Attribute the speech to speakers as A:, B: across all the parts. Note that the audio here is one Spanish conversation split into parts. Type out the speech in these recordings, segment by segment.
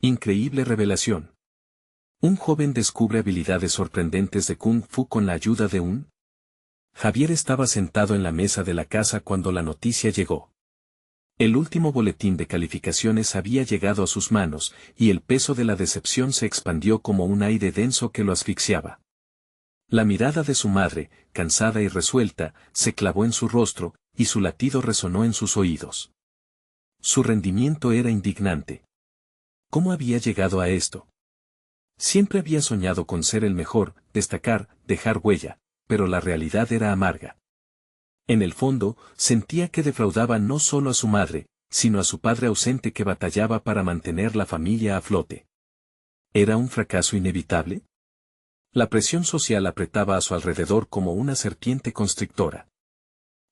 A: Increíble revelación. Un joven descubre habilidades sorprendentes de Kung Fu con la ayuda de un... Javier estaba sentado en la mesa de la casa cuando la noticia llegó. El último boletín de calificaciones había llegado a sus manos, y el peso de la decepción se expandió como un aire denso que lo asfixiaba. La mirada de su madre, cansada y resuelta, se clavó en su rostro, y su latido resonó en sus oídos. Su rendimiento era indignante. ¿Cómo había llegado a esto? Siempre había soñado con ser el mejor, destacar, dejar huella, pero la realidad era amarga. En el fondo, sentía que defraudaba no solo a su madre, sino a su padre ausente que batallaba para mantener la familia a flote. ¿Era un fracaso inevitable? La presión social apretaba a su alrededor como una serpiente constrictora.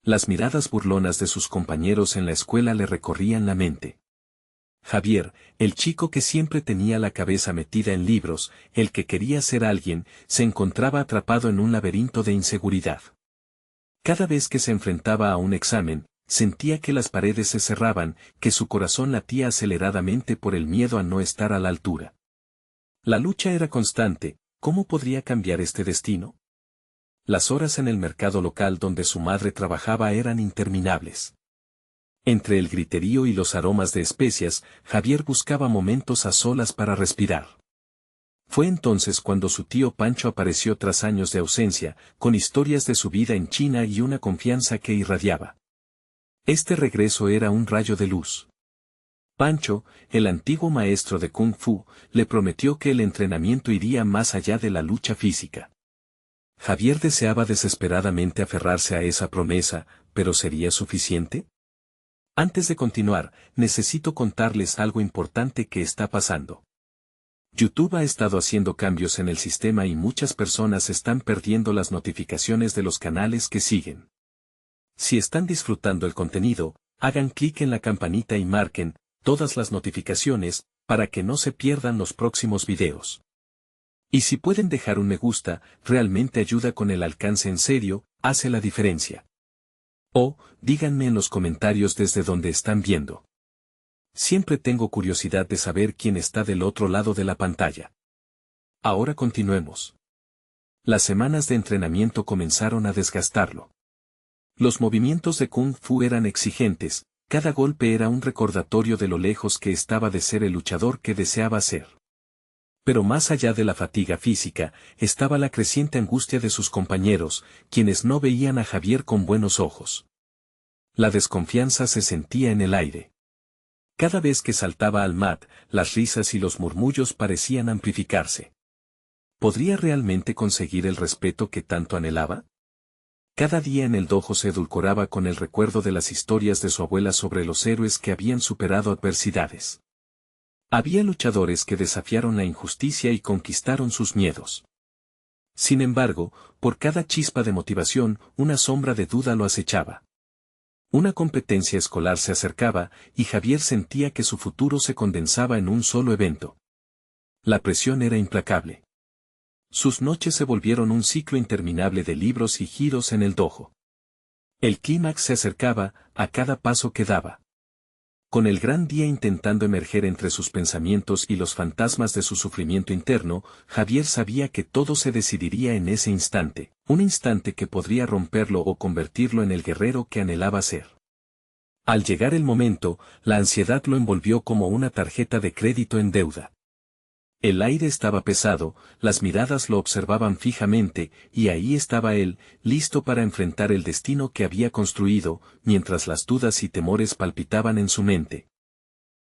A: Las miradas burlonas de sus compañeros en la escuela le recorrían la mente. Javier, el chico que siempre tenía la cabeza metida en libros, el que quería ser alguien, se encontraba atrapado en un laberinto de inseguridad. Cada vez que se enfrentaba a un examen, sentía que las paredes se cerraban, que su corazón latía aceleradamente por el miedo a no estar a la altura. La lucha era constante. ¿Cómo podría cambiar este destino? Las horas en el mercado local donde su madre trabajaba eran interminables. Entre el griterío y los aromas de especias, Javier buscaba momentos a solas para respirar. Fue entonces cuando su tío Pancho apareció tras años de ausencia, con historias de su vida en China y una confianza que irradiaba. Este regreso era un rayo de luz. Pancho, el antiguo maestro de Kung Fu, le prometió que el entrenamiento iría más allá de la lucha física. Javier deseaba desesperadamente aferrarse a esa promesa, pero ¿sería suficiente? Antes de continuar, necesito contarles algo importante que está pasando. YouTube ha estado haciendo cambios en el sistema y muchas personas están perdiendo las notificaciones de los canales que siguen. Si están disfrutando el contenido, hagan clic en la campanita y marquen todas las notificaciones, para que no se pierdan los próximos videos. Y si pueden dejar un me gusta, realmente ayuda con el alcance en serio, hace la diferencia. O, díganme en los comentarios desde donde están viendo. Siempre tengo curiosidad de saber quién está del otro lado de la pantalla. Ahora continuemos. Las semanas de entrenamiento comenzaron a desgastarlo. Los movimientos de Kung Fu eran exigentes. Cada golpe era un recordatorio de lo lejos que estaba de ser el luchador que deseaba ser. Pero más allá de la fatiga física, estaba la creciente angustia de sus compañeros, quienes no veían a Javier con buenos ojos. La desconfianza se sentía en el aire. Cada vez que saltaba al mat, las risas y los murmullos parecían amplificarse. ¿Podría realmente conseguir el respeto que tanto anhelaba? Cada día en el dojo se edulcoraba con el recuerdo de las historias de su abuela sobre los héroes que habían superado adversidades. Había luchadores que desafiaron la injusticia y conquistaron sus miedos. Sin embargo, por cada chispa de motivación, una sombra de duda lo acechaba. Una competencia escolar se acercaba, y Javier sentía que su futuro se condensaba en un solo evento. La presión era implacable. Sus noches se volvieron un ciclo interminable de libros y giros en el dojo. El clímax se acercaba, a cada paso que daba. Con el gran día intentando emerger entre sus pensamientos y los fantasmas de su sufrimiento interno, Javier sabía que todo se decidiría en ese instante, un instante que podría romperlo o convertirlo en el guerrero que anhelaba ser. Al llegar el momento, la ansiedad lo envolvió como una tarjeta de crédito en deuda. El aire estaba pesado, las miradas lo observaban fijamente, y ahí estaba él, listo para enfrentar el destino que había construido, mientras las dudas y temores palpitaban en su mente.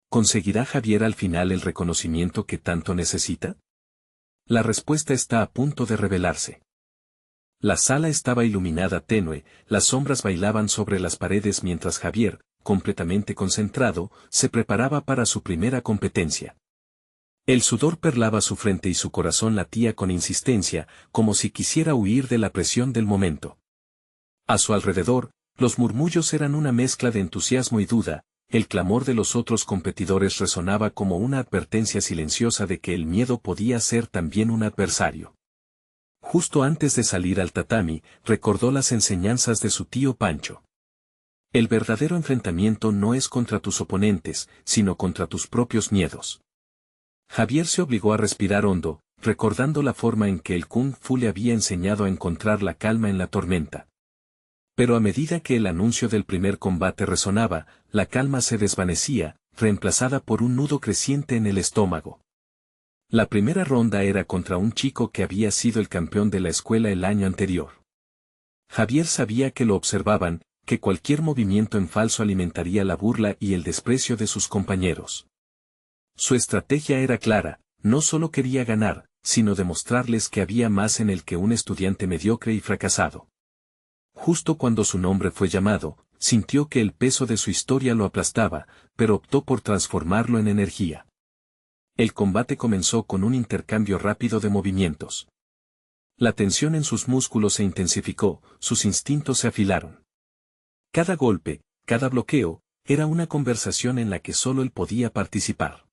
A: ¿Conseguirá Javier al final el reconocimiento que tanto necesita? La respuesta está a punto de revelarse. La sala estaba iluminada tenue, las sombras bailaban sobre las paredes mientras Javier, completamente concentrado, se preparaba para su primera competencia. El sudor perlaba su frente y su corazón latía con insistencia, como si quisiera huir de la presión del momento. A su alrededor, los murmullos eran una mezcla de entusiasmo y duda, el clamor de los otros competidores resonaba como una advertencia silenciosa de que el miedo podía ser también un adversario. Justo antes de salir al tatami, recordó las enseñanzas de su tío Pancho. El verdadero enfrentamiento no es contra tus oponentes, sino contra tus propios miedos. Javier se obligó a respirar hondo, recordando la forma en que el Kung Fu le había enseñado a encontrar la calma en la tormenta. Pero a medida que el anuncio del primer combate resonaba, la calma se desvanecía, reemplazada por un nudo creciente en el estómago. La primera ronda era contra un chico que había sido el campeón de la escuela el año anterior. Javier sabía que lo observaban, que cualquier movimiento en falso alimentaría la burla y el desprecio de sus compañeros. Su estrategia era clara, no solo quería ganar, sino demostrarles que había más en él que un estudiante mediocre y fracasado. Justo cuando su nombre fue llamado, sintió que el peso de su historia lo aplastaba, pero optó por transformarlo en energía. El combate comenzó con un intercambio rápido de movimientos. La tensión en sus músculos se intensificó, sus instintos se afilaron. Cada golpe, cada bloqueo, era una conversación en la que solo él podía participar.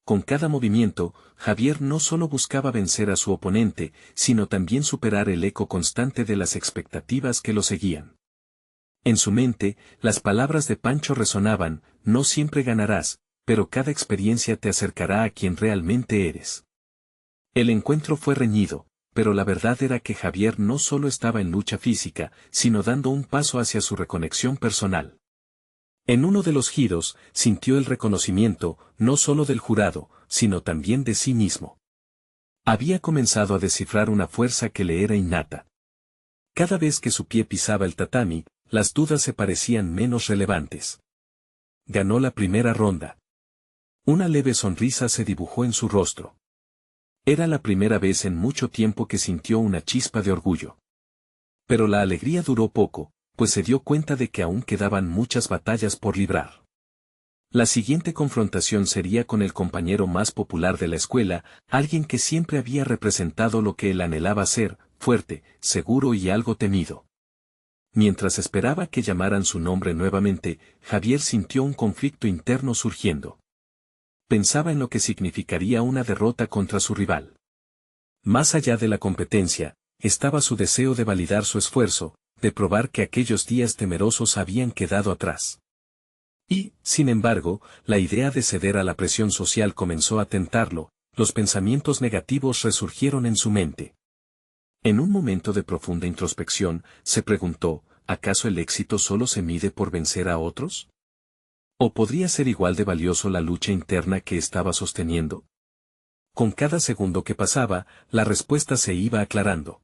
A: Con cada movimiento, Javier no solo buscaba vencer a su oponente, sino también superar el eco constante de las expectativas que lo seguían. En su mente, las palabras de Pancho resonaban: no siempre ganarás, pero cada experiencia te acercará a quien realmente eres. El encuentro fue reñido, pero la verdad era que Javier no solo estaba en lucha física, sino dando un paso hacia su reconexión personal. En uno de los giros, sintió el reconocimiento, no solo del jurado, sino también de sí mismo. Había comenzado a descifrar una fuerza que le era innata. Cada vez que su pie pisaba el tatami, las dudas se parecían menos relevantes. Ganó la primera ronda. Una leve sonrisa se dibujó en su rostro. Era la primera vez en mucho tiempo que sintió una chispa de orgullo. Pero la alegría duró poco, pues se dio cuenta de que aún quedaban muchas batallas por librar. La siguiente confrontación sería con el compañero más popular de la escuela, alguien que siempre había representado lo que él anhelaba ser: fuerte, seguro y algo temido. Mientras esperaba que llamaran su nombre nuevamente, Javier sintió un conflicto interno surgiendo. Pensaba en lo que significaría una derrota contra su rival. Más allá de la competencia, estaba su deseo de validar su esfuerzo, de probar que aquellos días temerosos habían quedado atrás. Y, sin embargo, la idea de ceder a la presión social comenzó a tentarlo, los pensamientos negativos resurgieron en su mente. En un momento de profunda introspección, se preguntó: ¿acaso el éxito solo se mide por vencer a otros? ¿O podría ser igual de valioso la lucha interna que estaba sosteniendo? Con cada segundo que pasaba, la respuesta se iba aclarando.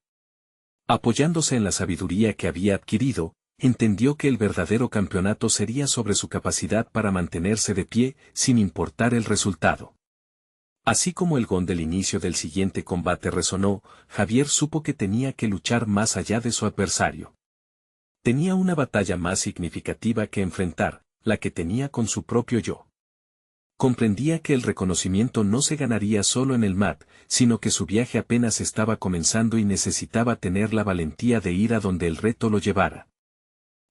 A: Apoyándose en la sabiduría que había adquirido, entendió que el verdadero campeonato sería sobre su capacidad para mantenerse de pie, sin importar el resultado. Así como el gong del inicio del siguiente combate resonó, Javier supo que tenía que luchar más allá de su adversario. Tenía una batalla más significativa que enfrentar, la que tenía con su propio yo. Comprendía que el reconocimiento no se ganaría solo en el mat, sino que su viaje apenas estaba comenzando y necesitaba tener la valentía de ir a donde el reto lo llevara.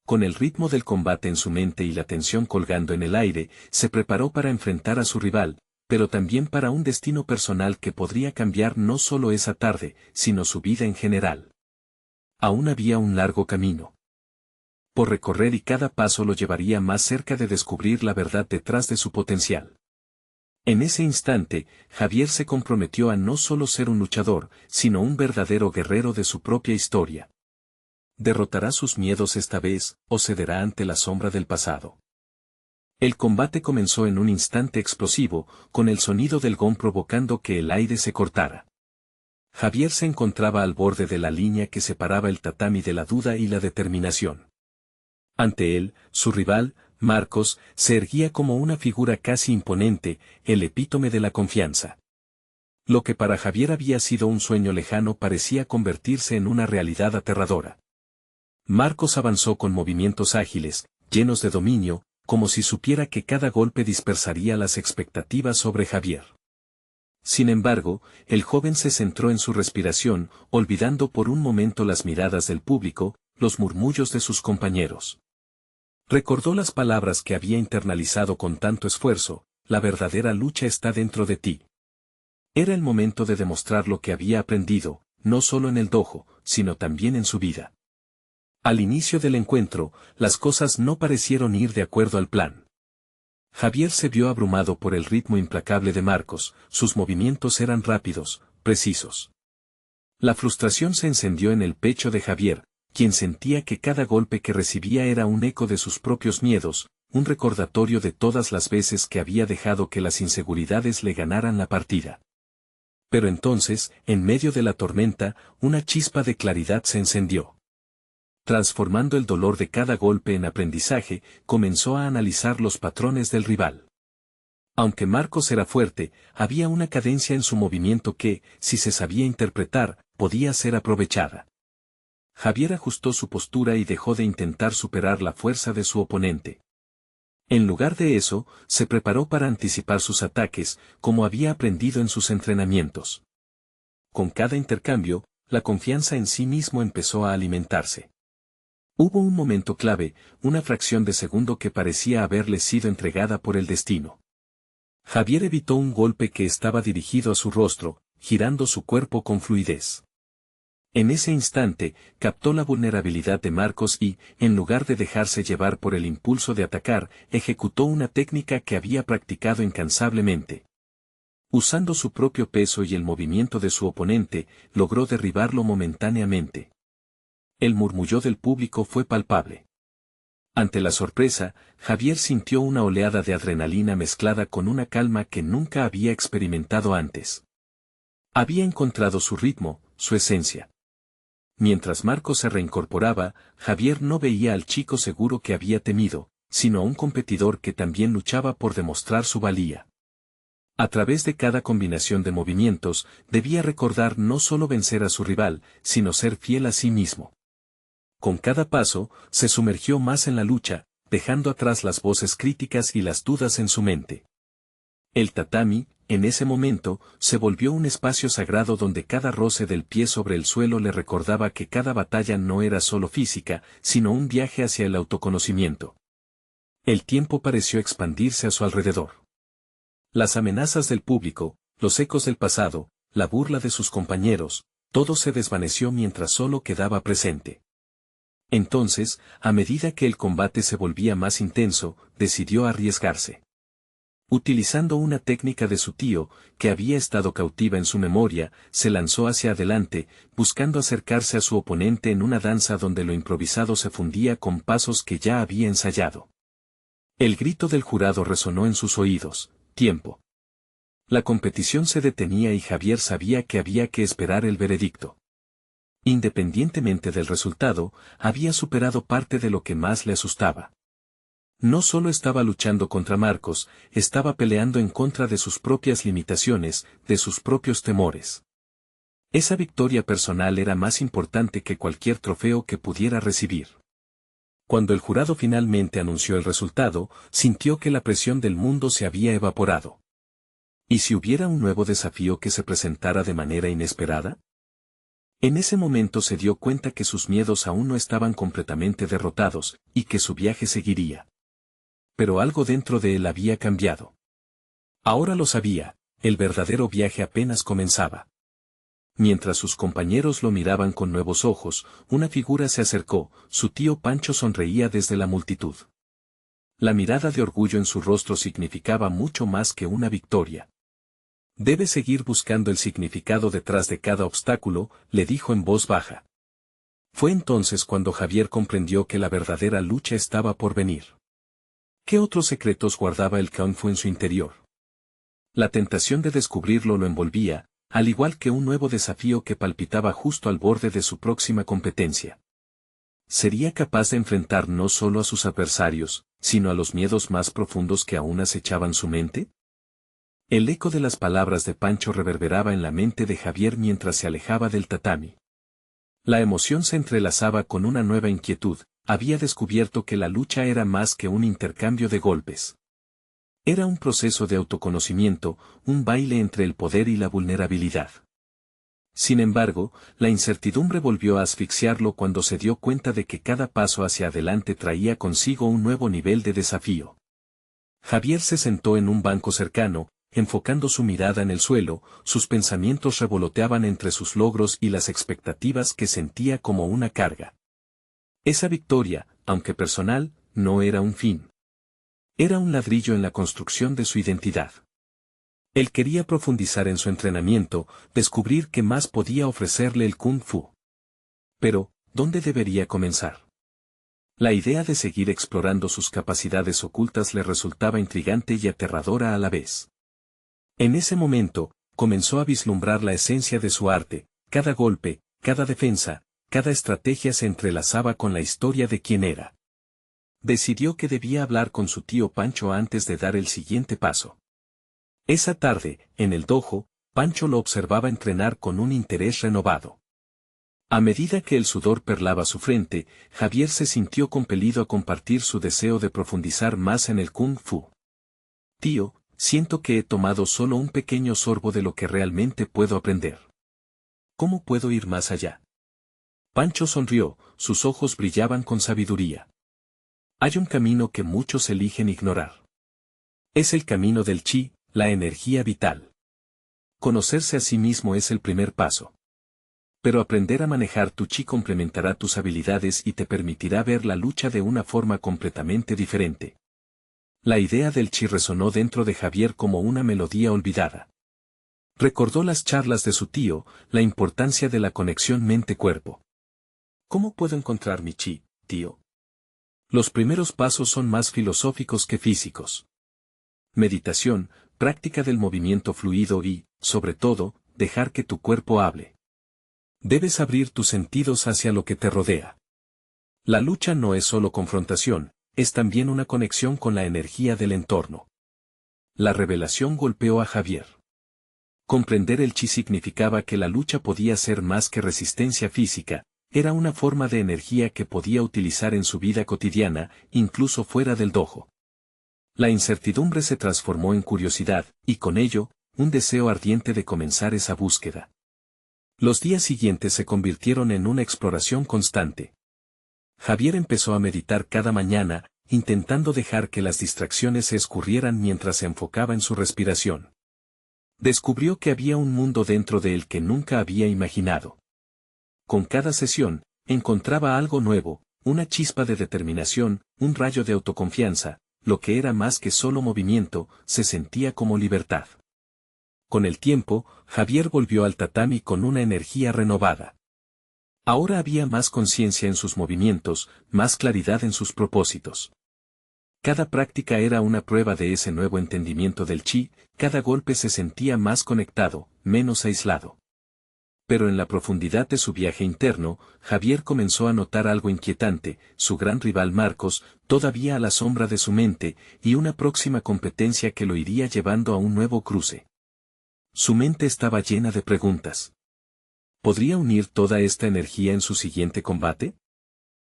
A: Con el ritmo del combate en su mente y la tensión colgando en el aire, se preparó para enfrentar a su rival, pero también para un destino personal que podría cambiar no solo esa tarde, sino su vida en general. Aún había un largo camino por recorrer y cada paso lo llevaría más cerca de descubrir la verdad detrás de su potencial. En ese instante, Javier se comprometió a no solo ser un luchador, sino un verdadero guerrero de su propia historia. ¿Derrotará sus miedos esta vez, o cederá ante la sombra del pasado? El combate comenzó en un instante explosivo, con el sonido del gong provocando que el aire se cortara. Javier se encontraba al borde de la línea que separaba el tatami de la duda y la determinación. Ante él, su rival, Marcos, se erguía como una figura casi imponente, el epítome de la confianza. Lo que para Javier había sido un sueño lejano parecía convertirse en una realidad aterradora. Marcos avanzó con movimientos ágiles, llenos de dominio, como si supiera que cada golpe dispersaría las expectativas sobre Javier. Sin embargo, el joven se centró en su respiración, olvidando por un momento las miradas del público, los murmullos de sus compañeros. Recordó las palabras que había internalizado con tanto esfuerzo: la verdadera lucha está dentro de ti. Era el momento de demostrar lo que había aprendido, no solo en el dojo, sino también en su vida. Al inicio del encuentro, las cosas no parecieron ir de acuerdo al plan. Javier se vio abrumado por el ritmo implacable de Marcos, sus movimientos eran rápidos, precisos. La frustración se encendió en el pecho de Javier, quien sentía que cada golpe que recibía era un eco de sus propios miedos, un recordatorio de todas las veces que había dejado que las inseguridades le ganaran la partida. Pero entonces, en medio de la tormenta, una chispa de claridad se encendió. Transformando el dolor de cada golpe en aprendizaje, comenzó a analizar los patrones del rival. Aunque Marcos era fuerte, había una cadencia en su movimiento que, si se sabía interpretar, podía ser aprovechada. Javier ajustó su postura y dejó de intentar superar la fuerza de su oponente. En lugar de eso, se preparó para anticipar sus ataques, como había aprendido en sus entrenamientos. Con cada intercambio, la confianza en sí mismo empezó a alimentarse. Hubo un momento clave, una fracción de segundo que parecía haberle sido entregada por el destino. Javier evitó un golpe que estaba dirigido a su rostro, girando su cuerpo con fluidez. En ese instante, captó la vulnerabilidad de Marcos y, en lugar de dejarse llevar por el impulso de atacar, ejecutó una técnica que había practicado incansablemente. Usando su propio peso y el movimiento de su oponente, logró derribarlo momentáneamente. El murmullo del público fue palpable. Ante la sorpresa, Javier sintió una oleada de adrenalina mezclada con una calma que nunca había experimentado antes. Había encontrado su ritmo, su esencia. Mientras Marcos se reincorporaba, Javier no veía al chico seguro que había temido, sino a un competidor que también luchaba por demostrar su valía. A través de cada combinación de movimientos, debía recordar no solo vencer a su rival, sino ser fiel a sí mismo. Con cada paso, se sumergió más en la lucha, dejando atrás las voces críticas y las dudas en su mente. El tatami, en ese momento, se volvió un espacio sagrado donde cada roce del pie sobre el suelo le recordaba que cada batalla no era solo física, sino un viaje hacia el autoconocimiento. El tiempo pareció expandirse a su alrededor. Las amenazas del público, los ecos del pasado, la burla de sus compañeros, todo se desvaneció mientras solo quedaba presente. Entonces, a medida que el combate se volvía más intenso, decidió arriesgarse. Utilizando una técnica de su tío, que había estado cautiva en su memoria, se lanzó hacia adelante, buscando acercarse a su oponente en una danza donde lo improvisado se fundía con pasos que ya había ensayado. El grito del jurado resonó en sus oídos: tiempo. La competición se detenía y Javier sabía que había que esperar el veredicto. Independientemente del resultado, había superado parte de lo que más le asustaba. No solo estaba luchando contra Marcos, estaba peleando en contra de sus propias limitaciones, de sus propios temores. Esa victoria personal era más importante que cualquier trofeo que pudiera recibir. Cuando el jurado finalmente anunció el resultado, sintió que la presión del mundo se había evaporado. ¿Y si hubiera un nuevo desafío que se presentara de manera inesperada? En ese momento se dio cuenta que sus miedos aún no estaban completamente derrotados, y que su viaje seguiría. Pero algo dentro de él había cambiado. Ahora lo sabía, el verdadero viaje apenas comenzaba. Mientras sus compañeros lo miraban con nuevos ojos, una figura se acercó, su tío Pancho sonreía desde la multitud. La mirada de orgullo en su rostro significaba mucho más que una victoria. Debe seguir buscando el significado detrás de cada obstáculo, le dijo en voz baja. Fue entonces cuando Javier comprendió que la verdadera lucha estaba por venir. ¿Qué otros secretos guardaba el Kung Fu en su interior? La tentación de descubrirlo lo envolvía, al igual que un nuevo desafío que palpitaba justo al borde de su próxima competencia. ¿Sería capaz de enfrentar no solo a sus adversarios, sino a los miedos más profundos que aún acechaban su mente? El eco de las palabras de Pancho reverberaba en la mente de Javier mientras se alejaba del tatami. La emoción se entrelazaba con una nueva inquietud, había descubierto que la lucha era más que un intercambio de golpes. Era un proceso de autoconocimiento, un baile entre el poder y la vulnerabilidad. Sin embargo, la incertidumbre volvió a asfixiarlo cuando se dio cuenta de que cada paso hacia adelante traía consigo un nuevo nivel de desafío. Javier se sentó en un banco cercano, enfocando su mirada en el suelo, sus pensamientos revoloteaban entre sus logros y las expectativas que sentía como una carga. Esa victoria, aunque personal, no era un fin. Era un ladrillo en la construcción de su identidad. Él quería profundizar en su entrenamiento, descubrir qué más podía ofrecerle el Kung Fu. Pero, ¿dónde debería comenzar? La idea de seguir explorando sus capacidades ocultas le resultaba intrigante y aterradora a la vez. En ese momento, comenzó a vislumbrar la esencia de su arte, cada golpe, cada defensa, cada estrategia se entrelazaba con la historia de quién era. Decidió que debía hablar con su tío Pancho antes de dar el siguiente paso. Esa tarde, en el dojo, Pancho lo observaba entrenar con un interés renovado. A medida que el sudor perlaba su frente, Javier se sintió compelido a compartir su deseo de profundizar más en el Kung Fu. Tío, siento que he tomado solo un pequeño sorbo de lo que realmente puedo aprender. ¿Cómo puedo ir más allá? Pancho sonrió, sus ojos brillaban con sabiduría. Hay un camino que muchos eligen ignorar. Es el camino del chi, la energía vital. Conocerse a sí mismo es el primer paso. Pero aprender a manejar tu chi complementará tus habilidades y te permitirá ver la lucha de una forma completamente diferente. La idea del chi resonó dentro de Javier como una melodía olvidada. Recordó las charlas de su tío, la importancia de la conexión mente-cuerpo. ¿Cómo puedo encontrar mi chi, tío? Los primeros pasos son más filosóficos que físicos. Meditación, práctica del movimiento fluido y, sobre todo, dejar que tu cuerpo hable. Debes abrir tus sentidos hacia lo que te rodea. La lucha no es solo confrontación, es también una conexión con la energía del entorno. La revelación golpeó a Javier. Comprender el chi significaba que la lucha podía ser más que resistencia física, era una forma de energía que podía utilizar en su vida cotidiana, incluso fuera del dojo. La incertidumbre se transformó en curiosidad, y con ello, un deseo ardiente de comenzar esa búsqueda. Los días siguientes se convirtieron en una exploración constante. Javier empezó a meditar cada mañana, intentando dejar que las distracciones se escurrieran mientras se enfocaba en su respiración. Descubrió que había un mundo dentro de él que nunca había imaginado. Con cada sesión, encontraba algo nuevo, una chispa de determinación, un rayo de autoconfianza, lo que era más que solo movimiento, se sentía como libertad. Con el tiempo, Javier volvió al tatami con una energía renovada. Ahora había más conciencia en sus movimientos, más claridad en sus propósitos. Cada práctica era una prueba de ese nuevo entendimiento del chi, cada golpe se sentía más conectado, menos aislado. Pero en la profundidad de su viaje interno, Javier comenzó a notar algo inquietante, su gran rival Marcos, todavía a la sombra de su mente, y una próxima competencia que lo iría llevando a un nuevo cruce. Su mente estaba llena de preguntas. ¿Podría unir toda esta energía en su siguiente combate?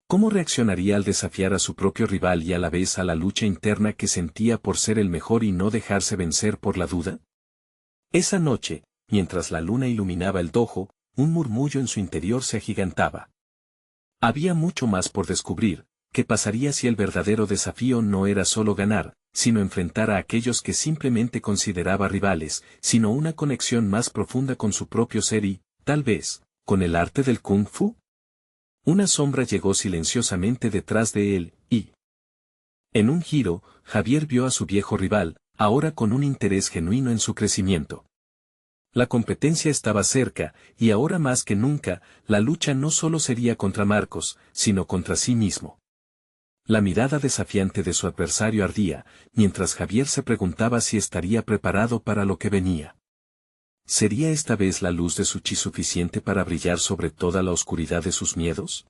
A: ¿Cómo reaccionaría al desafiar a su propio rival y a la vez a la lucha interna que sentía por ser el mejor y no dejarse vencer por la duda? Esa noche, mientras la luna iluminaba el dojo, un murmullo en su interior se agigantaba. Había mucho más por descubrir. ¿Qué pasaría si el verdadero desafío no era solo ganar, sino enfrentar a aquellos que simplemente consideraba rivales, sino una conexión más profunda con su propio ser y, tal vez, con el arte del Kung Fu? Una sombra llegó silenciosamente detrás de él, y... En un giro, Javier vio a su viejo rival, ahora con un interés genuino en su crecimiento. La competencia estaba cerca, y ahora más que nunca, la lucha no solo sería contra Marcos, sino contra sí mismo. La mirada desafiante de su adversario ardía, mientras Javier se preguntaba si estaría preparado para lo que venía. ¿Sería esta vez la luz de su chi suficiente para brillar sobre toda la oscuridad de sus miedos?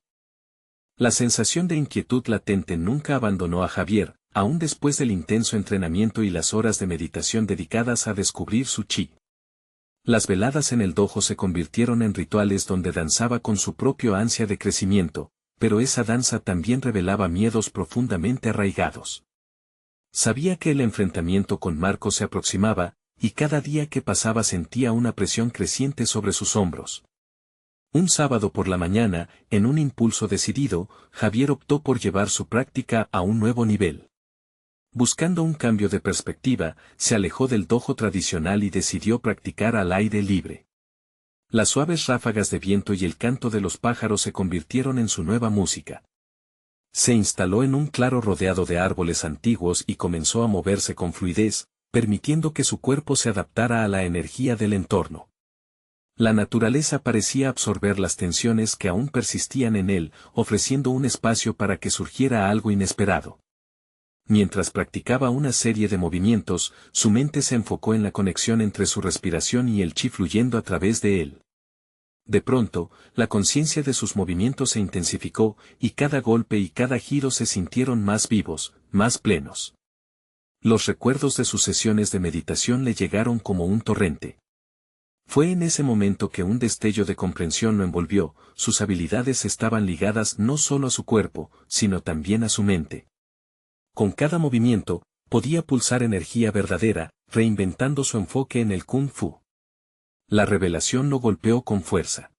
A: La sensación de inquietud latente nunca abandonó a Javier, aún después del intenso entrenamiento y las horas de meditación dedicadas a descubrir su chi. Las veladas en el dojo se convirtieron en rituales donde danzaba con su propio ansia de crecimiento, pero esa danza también revelaba miedos profundamente arraigados. Sabía que el enfrentamiento con Marcos se aproximaba, y cada día que pasaba sentía una presión creciente sobre sus hombros. Un sábado por la mañana, en un impulso decidido, Javier optó por llevar su práctica a un nuevo nivel. Buscando un cambio de perspectiva, se alejó del dojo tradicional y decidió practicar al aire libre. Las suaves ráfagas de viento y el canto de los pájaros se convirtieron en su nueva música. Se instaló en un claro rodeado de árboles antiguos y comenzó a moverse con fluidez, permitiendo que su cuerpo se adaptara a la energía del entorno. La naturaleza parecía absorber las tensiones que aún persistían en él, ofreciendo un espacio para que surgiera algo inesperado. Mientras practicaba una serie de movimientos, su mente se enfocó en la conexión entre su respiración y el chi fluyendo a través de él. De pronto, la conciencia de sus movimientos se intensificó, y cada golpe y cada giro se sintieron más vivos, más plenos. Los recuerdos de sus sesiones de meditación le llegaron como un torrente. Fue en ese momento que un destello de comprensión lo envolvió, sus habilidades estaban ligadas no solo a su cuerpo, sino también a su mente. Con cada movimiento, podía pulsar energía verdadera, reinventando su enfoque en el Kung Fu. La revelación lo golpeó con fuerza.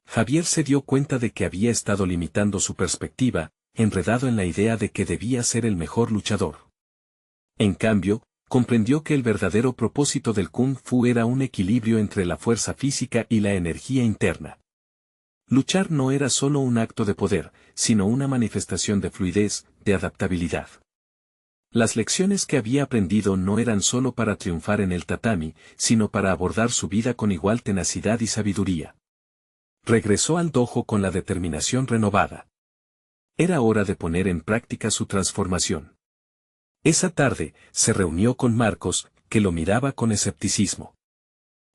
A: Javier se dio cuenta de que había estado limitando su perspectiva, enredado en la idea de que debía ser el mejor luchador. En cambio, comprendió que el verdadero propósito del Kung Fu era un equilibrio entre la fuerza física y la energía interna. Luchar no era solo un acto de poder, sino una manifestación de fluidez, de adaptabilidad. Las lecciones que había aprendido no eran solo para triunfar en el tatami, sino para abordar su vida con igual tenacidad y sabiduría. Regresó al dojo con la determinación renovada. Era hora de poner en práctica su transformación. Esa tarde, se reunió con Marcos, que lo miraba con escepticismo.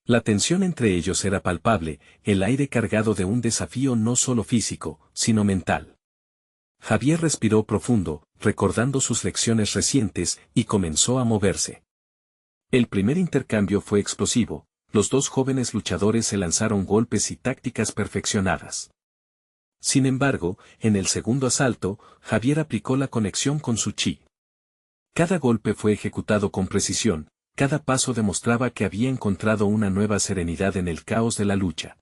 A: La tensión entre ellos era palpable, el aire cargado de un desafío no solo físico, sino mental. Javier respiró profundo, recordando sus lecciones recientes, y comenzó a moverse. El primer intercambio fue explosivo, los dos jóvenes luchadores se lanzaron golpes y tácticas perfeccionadas. Sin embargo, en el segundo asalto, Javier aplicó la conexión con su chi. Cada golpe fue ejecutado con precisión, cada paso demostraba que había encontrado una nueva serenidad en el caos de la lucha.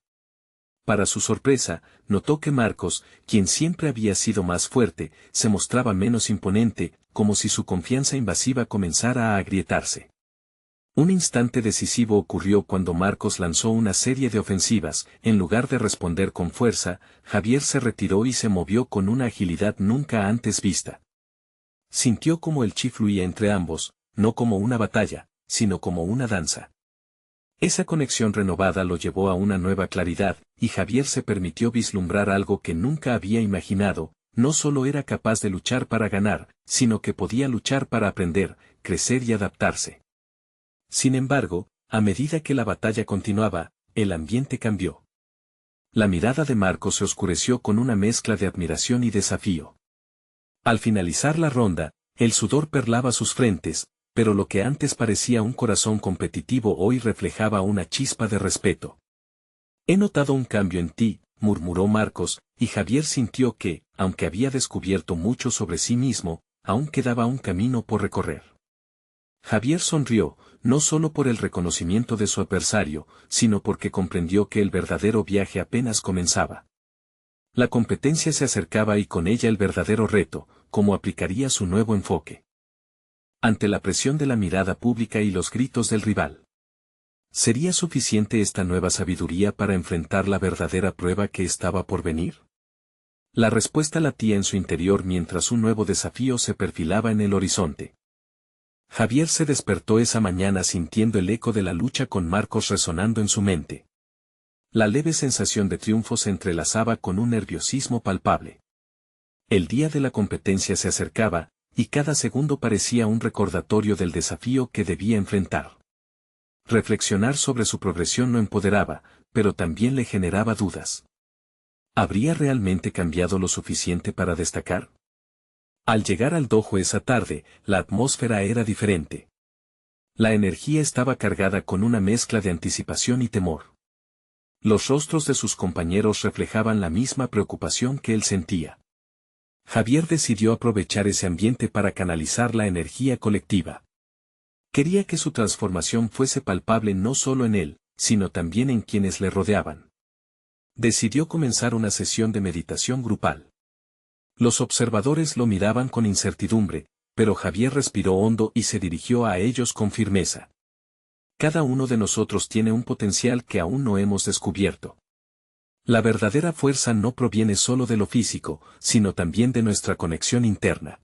A: Para su sorpresa, notó que Marcos, quien siempre había sido más fuerte, se mostraba menos imponente, como si su confianza invasiva comenzara a agrietarse. Un instante decisivo ocurrió cuando Marcos lanzó una serie de ofensivas, en lugar de responder con fuerza, Javier se retiró y se movió con una agilidad nunca antes vista. Sintió como el chi fluía entre ambos, no como una batalla, sino como una danza. Esa conexión renovada lo llevó a una nueva claridad, y Javier se permitió vislumbrar algo que nunca había imaginado: no solo era capaz de luchar para ganar, sino que podía luchar para aprender, crecer y adaptarse. Sin embargo, a medida que la batalla continuaba, el ambiente cambió. La mirada de Marcos se oscureció con una mezcla de admiración y desafío. Al finalizar la ronda, el sudor perlaba sus frentes, pero lo que antes parecía un corazón competitivo hoy reflejaba una chispa de respeto. «He notado un cambio en ti», murmuró Marcos, y Javier sintió que, aunque había descubierto mucho sobre sí mismo, aún quedaba un camino por recorrer. Javier sonrió, no solo por el reconocimiento de su adversario, sino porque comprendió que el verdadero viaje apenas comenzaba. La competencia se acercaba y con ella el verdadero reto: cómo aplicaría su nuevo enfoque ante la presión de la mirada pública y los gritos del rival. ¿Sería suficiente esta nueva sabiduría para enfrentar la verdadera prueba que estaba por venir? La respuesta latía en su interior mientras un nuevo desafío se perfilaba en el horizonte. Javier se despertó esa mañana sintiendo el eco de la lucha con Marcos resonando en su mente. La leve sensación de triunfo se entrelazaba con un nerviosismo palpable. El día de la competencia se acercaba, y cada segundo parecía un recordatorio del desafío que debía enfrentar. Reflexionar sobre su progresión lo empoderaba, pero también le generaba dudas. ¿Habría realmente cambiado lo suficiente para destacar? Al llegar al dojo esa tarde, la atmósfera era diferente. La energía estaba cargada con una mezcla de anticipación y temor. Los rostros de sus compañeros reflejaban la misma preocupación que él sentía. Javier decidió aprovechar ese ambiente para canalizar la energía colectiva. Quería que su transformación fuese palpable no solo en él, sino también en quienes le rodeaban. Decidió comenzar una sesión de meditación grupal. Los observadores lo miraban con incertidumbre, pero Javier respiró hondo y se dirigió a ellos con firmeza. Cada uno de nosotros tiene un potencial que aún no hemos descubierto. La verdadera fuerza no proviene solo de lo físico, sino también de nuestra conexión interna.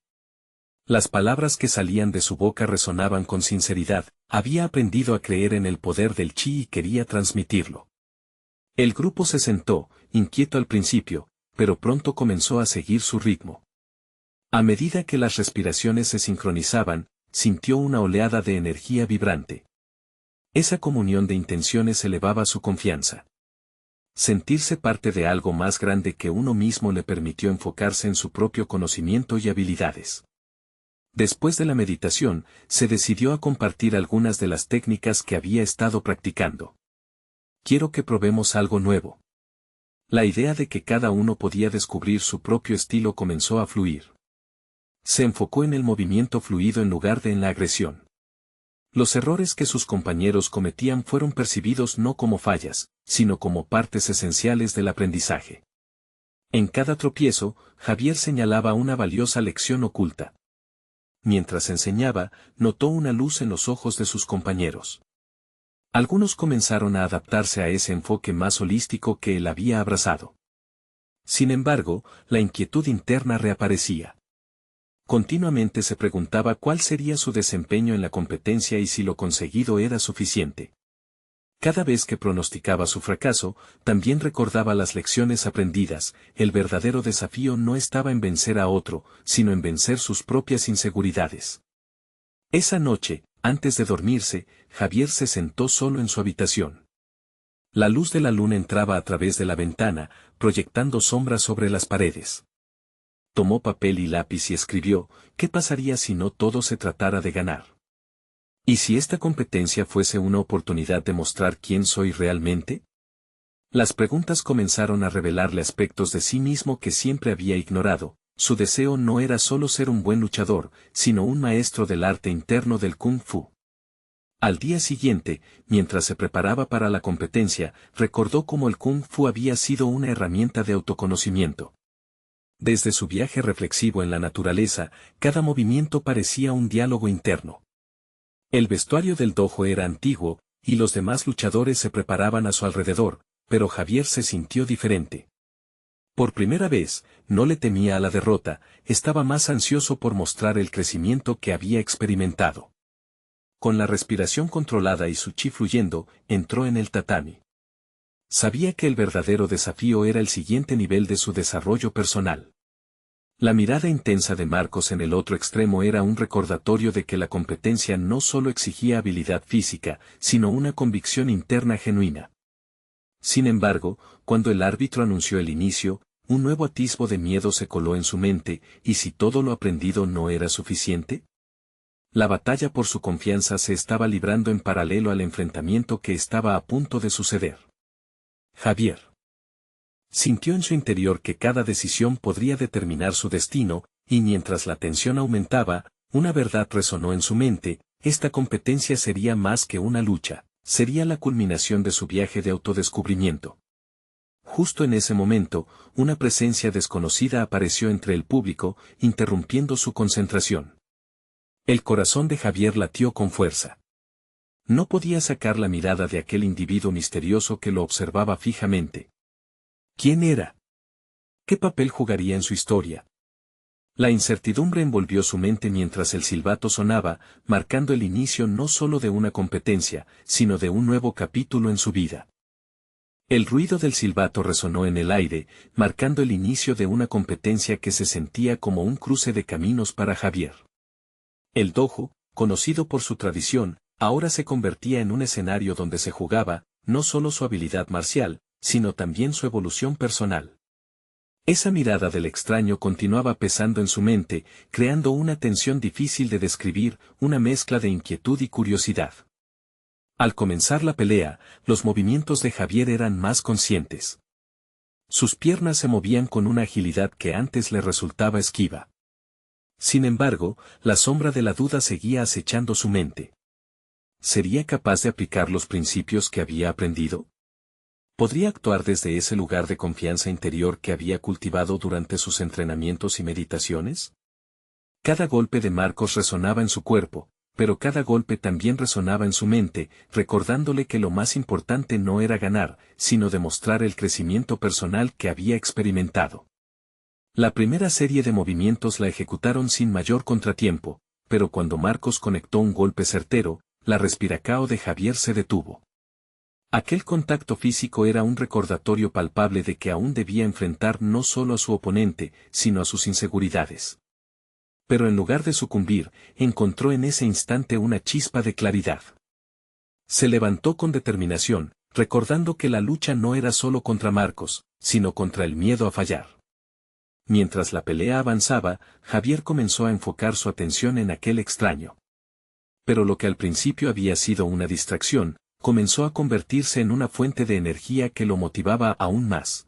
A: Las palabras que salían de su boca resonaban con sinceridad, había aprendido a creer en el poder del chi y quería transmitirlo. El grupo se sentó, inquieto al principio, pero pronto comenzó a seguir su ritmo. A medida que las respiraciones se sincronizaban, sintió una oleada de energía vibrante. Esa comunión de intenciones elevaba su confianza. Sentirse parte de algo más grande que uno mismo le permitió enfocarse en su propio conocimiento y habilidades. Después de la meditación, se decidió a compartir algunas de las técnicas que había estado practicando. Quiero que probemos algo nuevo. La idea de que cada uno podía descubrir su propio estilo comenzó a fluir. Se enfocó en el movimiento fluido en lugar de en la agresión. Los errores que sus compañeros cometían fueron percibidos no como fallas, sino como partes esenciales del aprendizaje. En cada tropiezo, Javier señalaba una valiosa lección oculta. Mientras enseñaba, notó una luz en los ojos de sus compañeros. Algunos comenzaron a adaptarse a ese enfoque más holístico que él había abrazado. Sin embargo, la inquietud interna reaparecía. Continuamente se preguntaba cuál sería su desempeño en la competencia y si lo conseguido era suficiente. Cada vez que pronosticaba su fracaso, también recordaba las lecciones aprendidas. El verdadero desafío no estaba en vencer a otro, sino en vencer sus propias inseguridades. Esa noche, antes de dormirse, Javier se sentó solo en su habitación. La luz de la luna entraba a través de la ventana, proyectando sombras sobre las paredes. Tomó papel y lápiz y escribió, ¿qué pasaría si no todo se tratara de ganar? ¿Y si esta competencia fuese una oportunidad de mostrar quién soy realmente? Las preguntas comenzaron a revelarle aspectos de sí mismo que siempre había ignorado. Su deseo no era solo ser un buen luchador, sino un maestro del arte interno del Kung Fu. Al día siguiente, mientras se preparaba para la competencia, recordó cómo el Kung Fu había sido una herramienta de autoconocimiento. Desde su viaje reflexivo en la naturaleza, cada movimiento parecía un diálogo interno. El vestuario del dojo era antiguo, y los demás luchadores se preparaban a su alrededor, pero Javier se sintió diferente. Por primera vez, no le temía a la derrota, estaba más ansioso por mostrar el crecimiento que había experimentado. Con la respiración controlada y su chi fluyendo, entró en el tatami. Sabía que el verdadero desafío era el siguiente nivel de su desarrollo personal. La mirada intensa de Marcos en el otro extremo era un recordatorio de que la competencia no solo exigía habilidad física, sino una convicción interna genuina. Sin embargo, cuando el árbitro anunció el inicio, un nuevo atisbo de miedo se coló en su mente, ¿y si todo lo aprendido no era suficiente? La batalla por su confianza se estaba librando en paralelo al enfrentamiento que estaba a punto de suceder. Javier sintió en su interior que cada decisión podría determinar su destino, y mientras la tensión aumentaba, una verdad resonó en su mente: esta competencia sería más que una lucha, sería la culminación de su viaje de autodescubrimiento. Justo en ese momento, una presencia desconocida apareció entre el público, interrumpiendo su concentración. El corazón de Javier latió con fuerza. No podía sacar la mirada de aquel individuo misterioso que lo observaba fijamente. ¿Quién era? ¿Qué papel jugaría en su historia? La incertidumbre envolvió su mente mientras el silbato sonaba, marcando el inicio no solo de una competencia, sino de un nuevo capítulo en su vida. El ruido del silbato resonó en el aire, marcando el inicio de una competencia que se sentía como un cruce de caminos para Javier. El dojo, conocido por su tradición, ahora se convertía en un escenario donde se jugaba, no solo su habilidad marcial, sino también su evolución personal. Esa mirada del extraño continuaba pesando en su mente, creando una tensión difícil de describir, una mezcla de inquietud y curiosidad. Al comenzar la pelea, los movimientos de Javier eran más conscientes. Sus piernas se movían con una agilidad que antes le resultaba esquiva. Sin embargo, la sombra de la duda seguía acechando su mente. ¿Sería capaz de aplicar los principios que había aprendido? ¿Podría actuar desde ese lugar de confianza interior que había cultivado durante sus entrenamientos y meditaciones? Cada golpe de Marcos resonaba en su cuerpo, pero cada golpe también resonaba en su mente, recordándole que lo más importante no era ganar, sino demostrar el crecimiento personal que había experimentado. La primera serie de movimientos la ejecutaron sin mayor contratiempo, pero cuando Marcos conectó un golpe certero, la respiracao de Javier se detuvo. Aquel contacto físico era un recordatorio palpable de que aún debía enfrentar no solo a su oponente, sino a sus inseguridades. Pero en lugar de sucumbir, encontró en ese instante una chispa de claridad. Se levantó con determinación, recordando que la lucha no era solo contra Marcos, sino contra el miedo a fallar. Mientras la pelea avanzaba, Javier comenzó a enfocar su atención en aquel extraño. Pero lo que al principio había sido una distracción, comenzó a convertirse en una fuente de energía que lo motivaba aún más.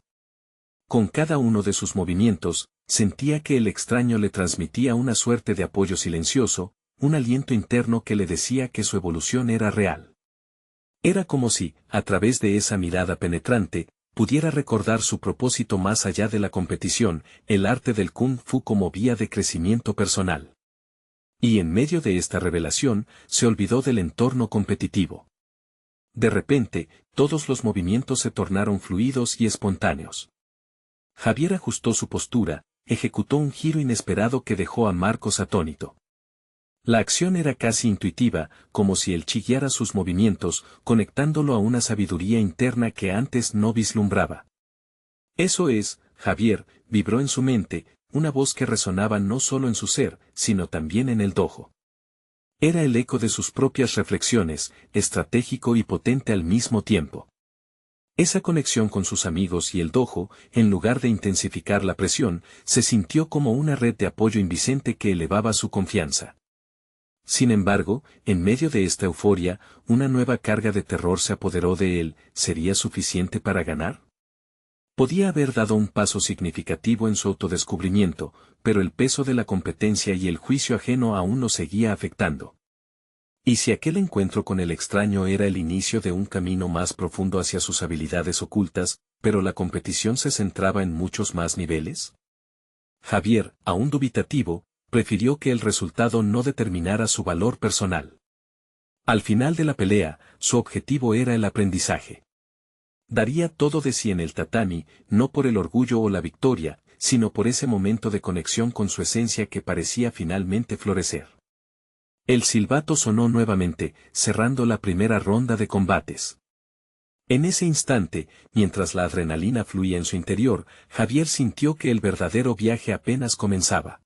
A: Con cada uno de sus movimientos, sentía que el extraño le transmitía una suerte de apoyo silencioso, un aliento interno que le decía que su evolución era real. Era como si, a través de esa mirada penetrante, pudiera recordar su propósito más allá de la competición, el arte del Kung Fu como vía de crecimiento personal. Y en medio de esta revelación, se olvidó del entorno competitivo. De repente, todos los movimientos se tornaron fluidos y espontáneos. Javier ajustó su postura, ejecutó un giro inesperado que dejó a Marcos atónito. La acción era casi intuitiva, como si él chillara sus movimientos, conectándolo a una sabiduría interna que antes no vislumbraba. Eso es, Javier, vibró en su mente, una voz que resonaba no solo en su ser, sino también en el dojo. Era el eco de sus propias reflexiones, estratégico y potente al mismo tiempo. Esa conexión con sus amigos y el dojo, en lugar de intensificar la presión, se sintió como una red de apoyo invisible que elevaba su confianza. Sin embargo, en medio de esta euforia, una nueva carga de terror se apoderó de él. ¿Sería suficiente para ganar? Podía haber dado un paso significativo en su autodescubrimiento, pero el peso de la competencia y el juicio ajeno aún lo seguía afectando. ¿Y si aquel encuentro con el extraño era el inicio de un camino más profundo hacia sus habilidades ocultas, pero la competición se centraba en muchos más niveles? Javier, aún dubitativo, prefirió que el resultado no determinara su valor personal. Al final de la pelea, su objetivo era el aprendizaje. Daría todo de sí en el tatami, no por el orgullo o la victoria, sino por ese momento de conexión con su esencia que parecía finalmente florecer. El silbato sonó nuevamente, cerrando la primera ronda de combates. En ese instante, mientras la adrenalina fluía en su interior, Javier sintió que el verdadero viaje apenas comenzaba.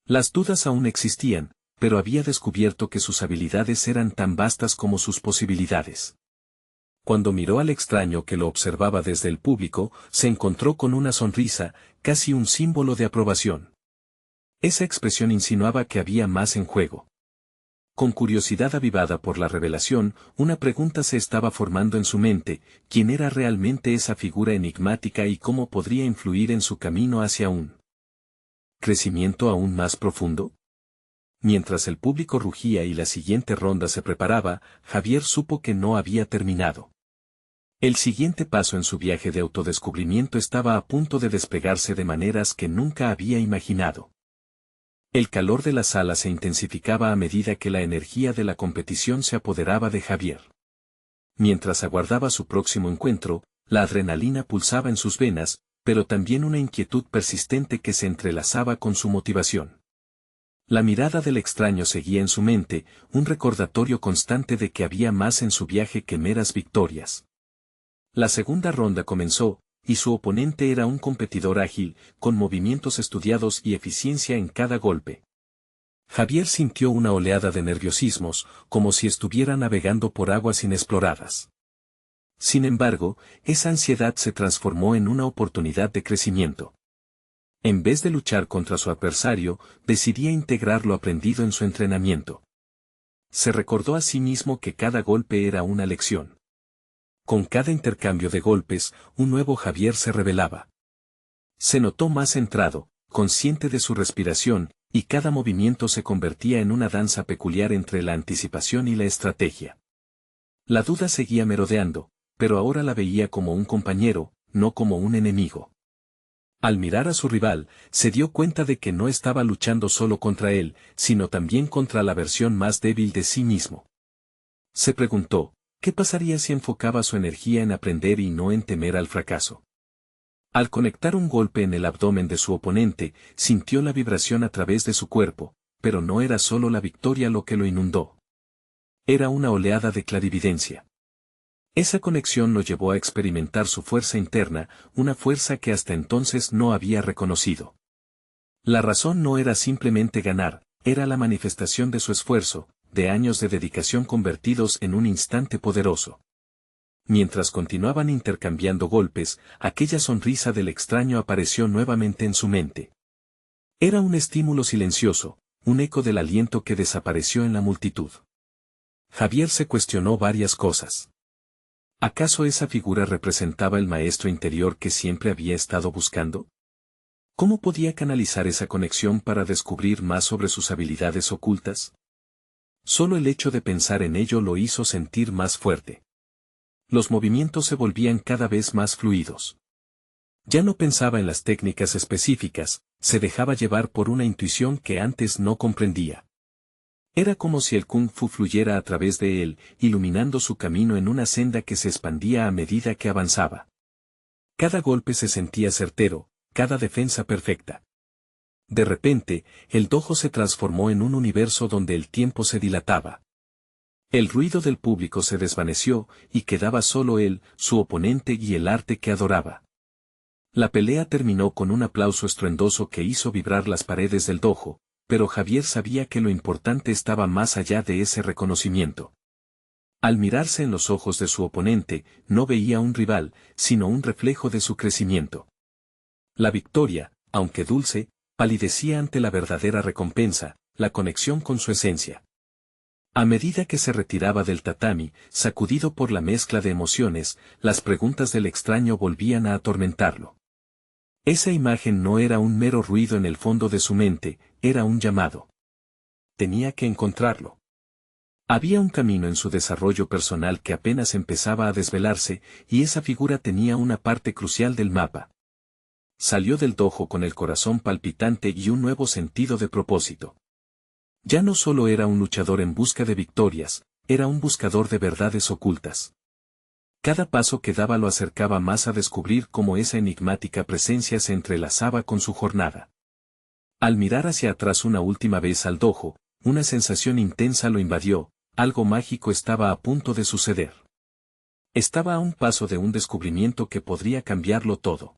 A: Las dudas aún existían, pero había descubierto que sus habilidades eran tan vastas como sus posibilidades. Cuando miró al extraño que lo observaba desde el público, se encontró con una sonrisa, casi un símbolo de aprobación. Esa expresión insinuaba que había más en juego. Con curiosidad avivada por la revelación, una pregunta se estaba formando en su mente: ¿quién era realmente esa figura enigmática y cómo podría influir en su camino hacia un crecimiento aún más profundo? Mientras el público rugía y la siguiente ronda se preparaba, Javier supo que no había terminado. El siguiente paso en su viaje de autodescubrimiento estaba a punto de despegarse de maneras que nunca había imaginado. El calor de la sala se intensificaba a medida que la energía de la competición se apoderaba de Javier. Mientras aguardaba su próximo encuentro, la adrenalina pulsaba en sus venas, pero también una inquietud persistente que se entrelazaba con su motivación. La mirada del extraño seguía en su mente, un recordatorio constante de que había más en su viaje que meras victorias. La segunda ronda comenzó, y su oponente era un competidor ágil, con movimientos estudiados y eficiencia en cada golpe. Javier sintió una oleada de nerviosismos, como si estuviera navegando por aguas inexploradas. Sin embargo, esa ansiedad se transformó en una oportunidad de crecimiento. En vez de luchar contra su adversario, decidía integrar lo aprendido en su entrenamiento. Se recordó a sí mismo que cada golpe era una lección. Con cada intercambio de golpes, un nuevo Javier se revelaba. Se notó más centrado, consciente de su respiración, y cada movimiento se convertía en una danza peculiar entre la anticipación y la estrategia. La duda seguía merodeando, pero ahora la veía como un compañero, no como un enemigo. Al mirar a su rival, se dio cuenta de que no estaba luchando solo contra él, sino también contra la versión más débil de sí mismo. Se preguntó, ¿qué pasaría si enfocaba su energía en aprender y no en temer al fracaso? Al conectar un golpe en el abdomen de su oponente, sintió la vibración a través de su cuerpo, pero no era solo la victoria lo que lo inundó. Era una oleada de clarividencia. Esa conexión lo llevó a experimentar su fuerza interna, una fuerza que hasta entonces no había reconocido. La razón no era simplemente ganar, era la manifestación de su esfuerzo, de años de dedicación convertidos en un instante poderoso. Mientras continuaban intercambiando golpes, aquella sonrisa del extraño apareció nuevamente en su mente. Era un estímulo silencioso, un eco del aliento que desapareció en la multitud. Javier se cuestionó varias cosas. ¿Acaso esa figura representaba el maestro interior que siempre había estado buscando? ¿Cómo podía canalizar esa conexión para descubrir más sobre sus habilidades ocultas? Solo el hecho de pensar en ello lo hizo sentir más fuerte. Los movimientos se volvían cada vez más fluidos. Ya no pensaba en las técnicas específicas, se dejaba llevar por una intuición que antes no comprendía. Era como si el kung fu fluyera a través de él, iluminando su camino en una senda que se expandía a medida que avanzaba. Cada golpe se sentía certero, cada defensa perfecta. De repente, el dojo se transformó en un universo donde el tiempo se dilataba. El ruido del público se desvaneció, y quedaba solo él, su oponente y el arte que adoraba. La pelea terminó con un aplauso estruendoso que hizo vibrar las paredes del dojo, pero Javier sabía que lo importante estaba más allá de ese reconocimiento. Al mirarse en los ojos de su oponente, no veía un rival, sino un reflejo de su crecimiento. La victoria, aunque dulce, palidecía ante la verdadera recompensa, la conexión con su esencia. A medida que se retiraba del tatami, sacudido por la mezcla de emociones, las preguntas del extraño volvían a atormentarlo. Esa imagen no era un mero ruido en el fondo de su mente, era un llamado. Tenía que encontrarlo. Había un camino en su desarrollo personal que apenas empezaba a desvelarse, y esa figura tenía una parte crucial del mapa. Salió del dojo con el corazón palpitante y un nuevo sentido de propósito. Ya no solo era un luchador en busca de victorias, era un buscador de verdades ocultas. Cada paso que daba lo acercaba más a descubrir cómo esa enigmática presencia se entrelazaba con su jornada. Al mirar hacia atrás una última vez al dojo, una sensación intensa lo invadió, algo mágico estaba a punto de suceder. Estaba a un paso de un descubrimiento que podría cambiarlo todo.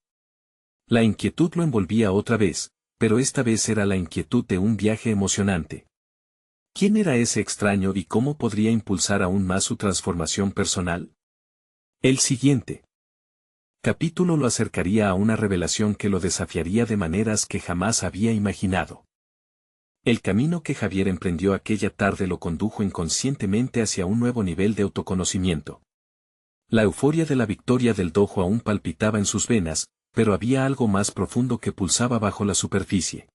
A: La inquietud lo envolvía otra vez, pero esta vez era la inquietud de un viaje emocionante. ¿Quién era ese extraño y cómo podría impulsar aún más su transformación personal? El siguiente capítulo lo acercaría a una revelación que lo desafiaría de maneras que jamás había imaginado. El camino que Javier emprendió aquella tarde lo condujo inconscientemente hacia un nuevo nivel de autoconocimiento. La euforia de la victoria del dojo aún palpitaba en sus venas, pero había algo más profundo que pulsaba bajo la superficie.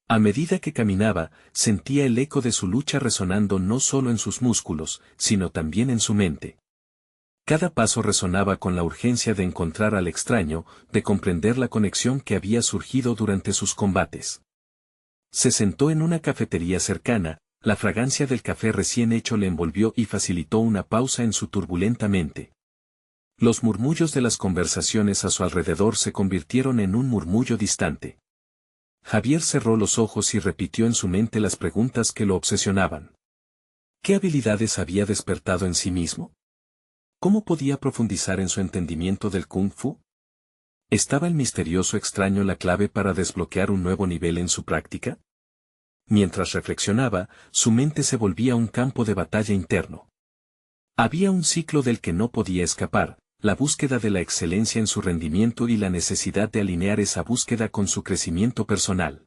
A: A medida que caminaba, sentía el eco de su lucha resonando no solo en sus músculos, sino también en su mente. Cada paso resonaba con la urgencia de encontrar al extraño, de comprender la conexión que había surgido durante sus combates. Se sentó en una cafetería cercana, la fragancia del café recién hecho le envolvió y facilitó una pausa en su turbulenta mente. Los murmullos de las conversaciones a su alrededor se convirtieron en un murmullo distante. Javier cerró los ojos y repitió en su mente las preguntas que lo obsesionaban. ¿Qué habilidades había despertado en sí mismo? ¿Cómo podía profundizar en su entendimiento del kung fu? ¿Estaba el misterioso extraño la clave para desbloquear un nuevo nivel en su práctica? Mientras reflexionaba, su mente se volvía un campo de batalla interno. Había un ciclo del que no podía escapar, la búsqueda de la excelencia en su rendimiento y la necesidad de alinear esa búsqueda con su crecimiento personal.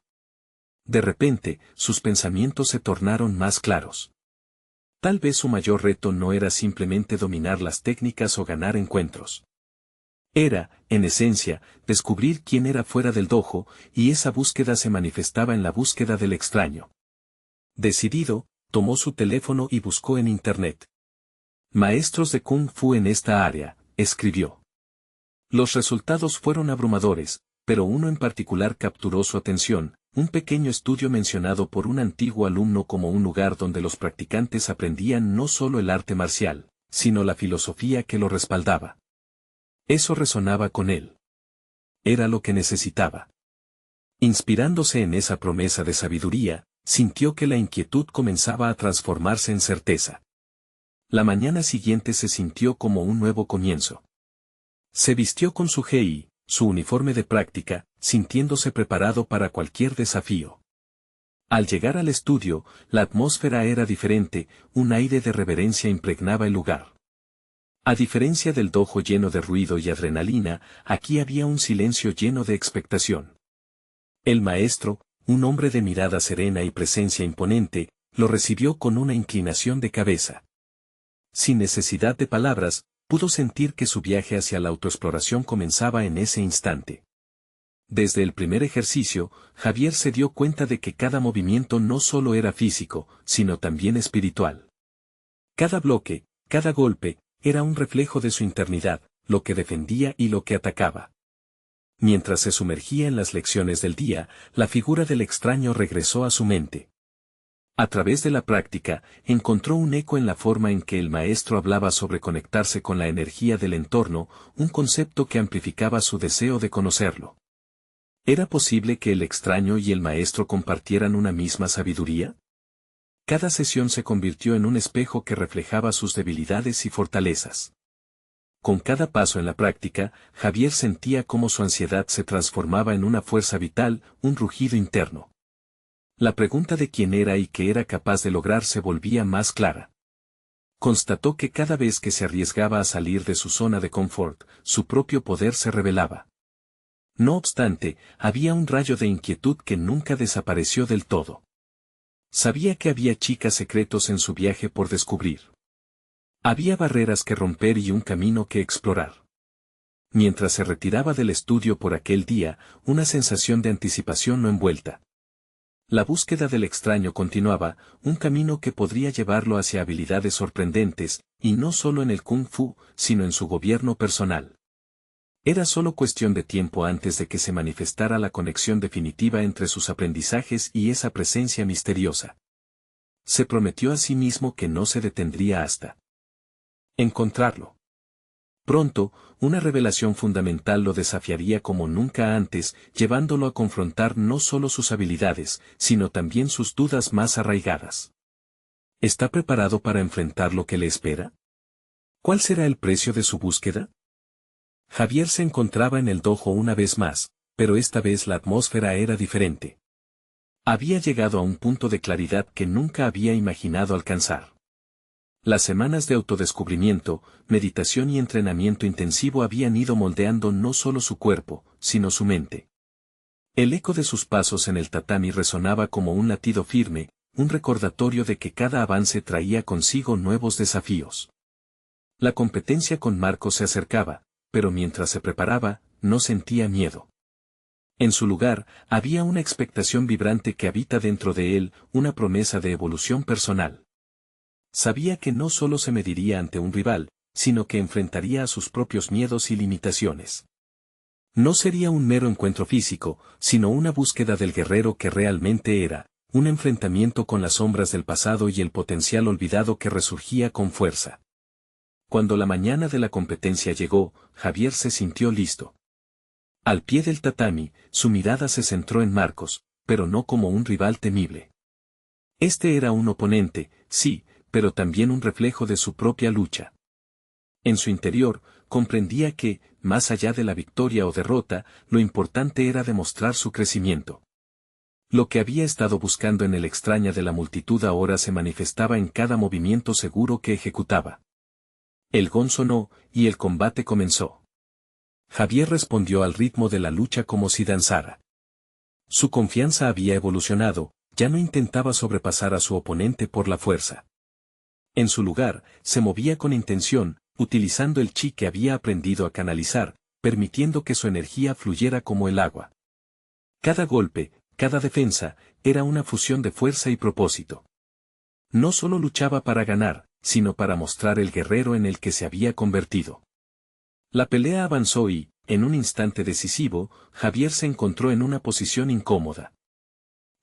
A: De repente, sus pensamientos se tornaron más claros. Tal vez su mayor reto no era simplemente dominar las técnicas o ganar encuentros. Era, en esencia, descubrir quién era fuera del dojo, y esa búsqueda se manifestaba en la búsqueda del extraño. Decidido, tomó su teléfono y buscó en Internet. Maestros de Kung Fu en esta área, escribió. Los resultados fueron abrumadores, pero uno en particular capturó su atención, un pequeño estudio mencionado por un antiguo alumno como un lugar donde los practicantes aprendían no solo el arte marcial, sino la filosofía que lo respaldaba. Eso resonaba con él. Era lo que necesitaba. Inspirándose en esa promesa de sabiduría, sintió que la inquietud comenzaba a transformarse en certeza. La mañana siguiente se sintió como un nuevo comienzo. Se vistió con su gi, su uniforme de práctica, sintiéndose preparado para cualquier desafío. Al llegar al estudio, la atmósfera era diferente, un aire de reverencia impregnaba el lugar. A diferencia del dojo lleno de ruido y adrenalina, aquí había un silencio lleno de expectación. El maestro, un hombre de mirada serena y presencia imponente, lo recibió con una inclinación de cabeza. Sin necesidad de palabras, pudo sentir que su viaje hacia la autoexploración comenzaba en ese instante. Desde el primer ejercicio, Javier se dio cuenta de que cada movimiento no solo era físico, sino también espiritual. Cada bloque, cada golpe, era un reflejo de su internidad, lo que defendía y lo que atacaba. Mientras se sumergía en las lecciones del día, la figura del extraño regresó a su mente. A través de la práctica, encontró un eco en la forma en que el maestro hablaba sobre conectarse con la energía del entorno, un concepto que amplificaba su deseo de conocerlo. ¿Era posible que el extraño y el maestro compartieran una misma sabiduría? Cada sesión se convirtió en un espejo que reflejaba sus debilidades y fortalezas. Con cada paso en la práctica, Javier sentía cómo su ansiedad se transformaba en una fuerza vital, un rugido interno. La pregunta de quién era y qué era capaz de lograr se volvía más clara. Constató que cada vez que se arriesgaba a salir de su zona de confort, su propio poder se revelaba. No obstante, había un rayo de inquietud que nunca desapareció del todo. Sabía que había chicas secretos en su viaje por descubrir. Había barreras que romper y un camino que explorar. Mientras se retiraba del estudio por aquel día, una sensación de anticipación lo envuelta. La búsqueda del extraño continuaba, un camino que podría llevarlo hacia habilidades sorprendentes, y no solo en el kung fu, sino en su gobierno personal. Era solo cuestión de tiempo antes de que se manifestara la conexión definitiva entre sus aprendizajes y esa presencia misteriosa. Se prometió a sí mismo que no se detendría hasta encontrarlo. Pronto, una revelación fundamental lo desafiaría como nunca antes, llevándolo a confrontar no solo sus habilidades, sino también sus dudas más arraigadas. ¿Está preparado para enfrentar lo que le espera? ¿Cuál será el precio de su búsqueda? Javier se encontraba en el dojo una vez más, pero esta vez la atmósfera era diferente. Había llegado a un punto de claridad que nunca había imaginado alcanzar. Las semanas de autodescubrimiento, meditación y entrenamiento intensivo habían ido moldeando no solo su cuerpo, sino su mente. El eco de sus pasos en el tatami resonaba como un latido firme, un recordatorio de que cada avance traía consigo nuevos desafíos. La competencia con Marco se acercaba, pero mientras se preparaba, no sentía miedo. En su lugar, había una expectación vibrante que habita dentro de él, una promesa de evolución personal. Sabía que no solo se mediría ante un rival, sino que enfrentaría a sus propios miedos y limitaciones. No sería un mero encuentro físico, sino una búsqueda del guerrero que realmente era, un enfrentamiento con las sombras del pasado y el potencial olvidado que resurgía con fuerza. Cuando la mañana de la competencia llegó, Javier se sintió listo. Al pie del tatami, su mirada se centró en Marcos, pero no como un rival temible. Este era un oponente, sí, pero también un reflejo de su propia lucha. En su interior, comprendía que, más allá de la victoria o derrota, lo importante era demostrar su crecimiento. Lo que había estado buscando en el extraña de la multitud ahora se manifestaba en cada movimiento seguro que ejecutaba. El gong sonó, y el combate comenzó. Javier respondió al ritmo de la lucha como si danzara. Su confianza había evolucionado, ya no intentaba sobrepasar a su oponente por la fuerza. En su lugar, se movía con intención, utilizando el chi que había aprendido a canalizar, permitiendo que su energía fluyera como el agua. Cada golpe, cada defensa, era una fusión de fuerza y propósito. No solo luchaba para ganar, sino para mostrar el guerrero en el que se había convertido. La pelea avanzó y, en un instante decisivo, Javier se encontró en una posición incómoda.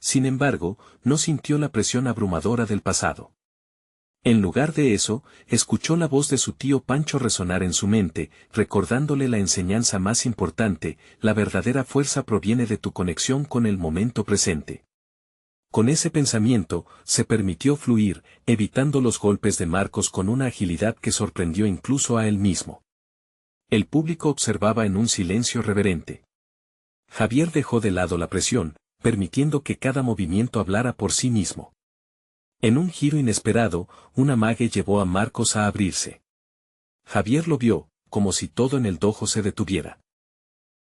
A: Sin embargo, no sintió la presión abrumadora del pasado. En lugar de eso, escuchó la voz de su tío Pancho resonar en su mente, recordándole la enseñanza más importante: la verdadera fuerza proviene de tu conexión con el momento presente. Con ese pensamiento, se permitió fluir, evitando los golpes de Marcos con una agilidad que sorprendió incluso a él mismo. El público observaba en un silencio reverente. Javier dejó de lado la presión, permitiendo que cada movimiento hablara por sí mismo. En un giro inesperado, una mague llevó a Marcos a abrirse. Javier lo vio, como si todo en el dojo se detuviera.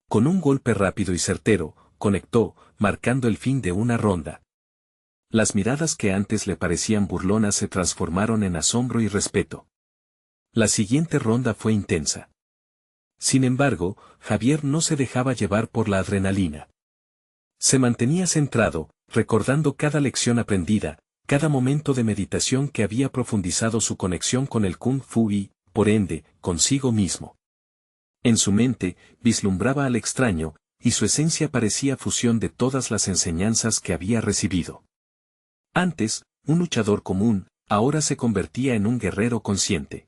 A: Con un golpe rápido y certero, conectó, marcando el fin de una ronda. Las miradas que antes le parecían burlonas se transformaron en asombro y respeto. La siguiente ronda fue intensa. Sin embargo, Javier no se dejaba llevar por la adrenalina. Se mantenía centrado, recordando cada lección aprendida, cada momento de meditación que había profundizado su conexión con el Kung Fu y, por ende, consigo mismo. En su mente, vislumbraba al extraño, y su esencia parecía fusión de todas las enseñanzas que había recibido. Antes, un luchador común, ahora se convertía en un guerrero consciente.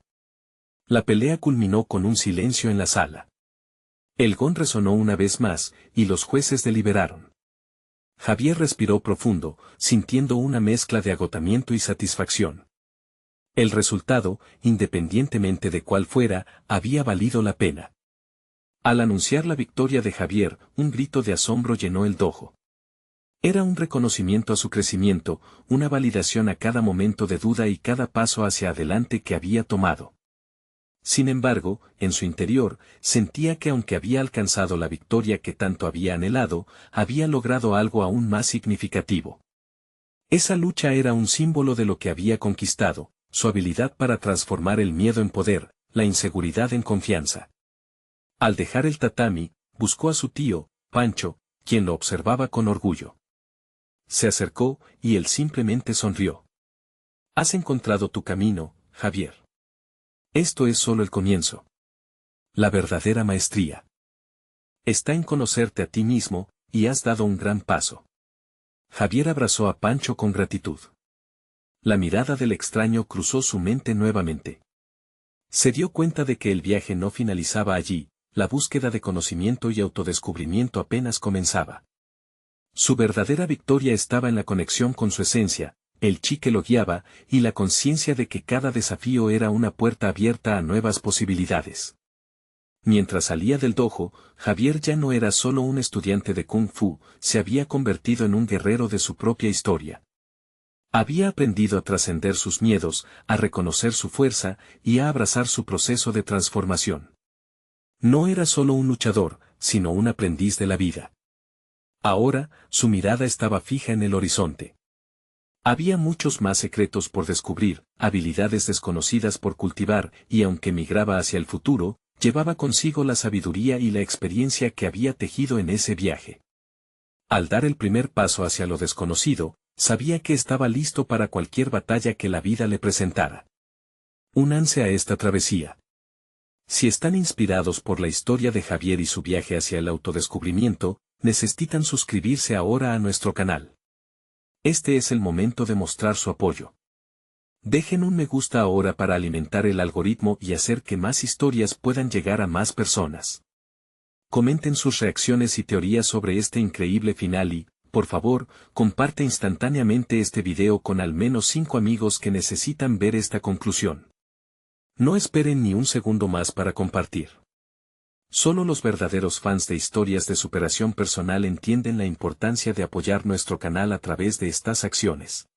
A: La pelea culminó con un silencio en la sala. El gong resonó una vez más, y los jueces deliberaron. Javier respiró profundo, sintiendo una mezcla de agotamiento y satisfacción. El resultado, independientemente de cuál fuera, había valido la pena. Al anunciar la victoria de Javier, un grito de asombro llenó el dojo. Era un reconocimiento a su crecimiento, una validación a cada momento de duda y cada paso hacia adelante que había tomado. Sin embargo, en su interior, sentía que aunque había alcanzado la victoria que tanto había anhelado, había logrado algo aún más significativo. Esa lucha era un símbolo de lo que había conquistado, su habilidad para transformar el miedo en poder, la inseguridad en confianza. Al dejar el tatami, buscó a su tío, Pancho, quien lo observaba con orgullo. Se acercó, y él simplemente sonrió. «Has encontrado tu camino, Javier. Esto es solo el comienzo. La verdadera maestría está en conocerte a ti mismo, y has dado un gran paso». Javier abrazó a Pancho con gratitud. La mirada del extraño cruzó su mente nuevamente. Se dio cuenta de que el viaje no finalizaba allí, la búsqueda de conocimiento y autodescubrimiento apenas comenzaba. Su verdadera victoria estaba en la conexión con su esencia, el chi que lo guiaba, y la conciencia de que cada desafío era una puerta abierta a nuevas posibilidades. Mientras salía del dojo, Javier ya no era solo un estudiante de Kung Fu, se había convertido en un guerrero de su propia historia. Había aprendido a trascender sus miedos, a reconocer su fuerza, y a abrazar su proceso de transformación. No era solo un luchador, sino un aprendiz de la vida. Ahora, su mirada estaba fija en el horizonte. Había muchos más secretos por descubrir, habilidades desconocidas por cultivar, y aunque migraba hacia el futuro, llevaba consigo la sabiduría y la experiencia que había tejido en ese viaje. Al dar el primer paso hacia lo desconocido, sabía que estaba listo para cualquier batalla que la vida le presentara. Únanse a esta travesía. Si están inspirados por la historia de Javier y su viaje hacia el autodescubrimiento, necesitan suscribirse ahora a nuestro canal. Este es el momento de mostrar su apoyo. Dejen un me gusta ahora para alimentar el algoritmo y hacer que más historias puedan llegar a más personas. Comenten sus reacciones y teorías sobre este increíble final y, por favor, comparte instantáneamente este video con al menos 5 amigos que necesitan ver esta conclusión. No esperen ni un segundo más para compartir. Solo los verdaderos fans de historias de superación personal entienden la importancia de apoyar nuestro canal a través de estas acciones.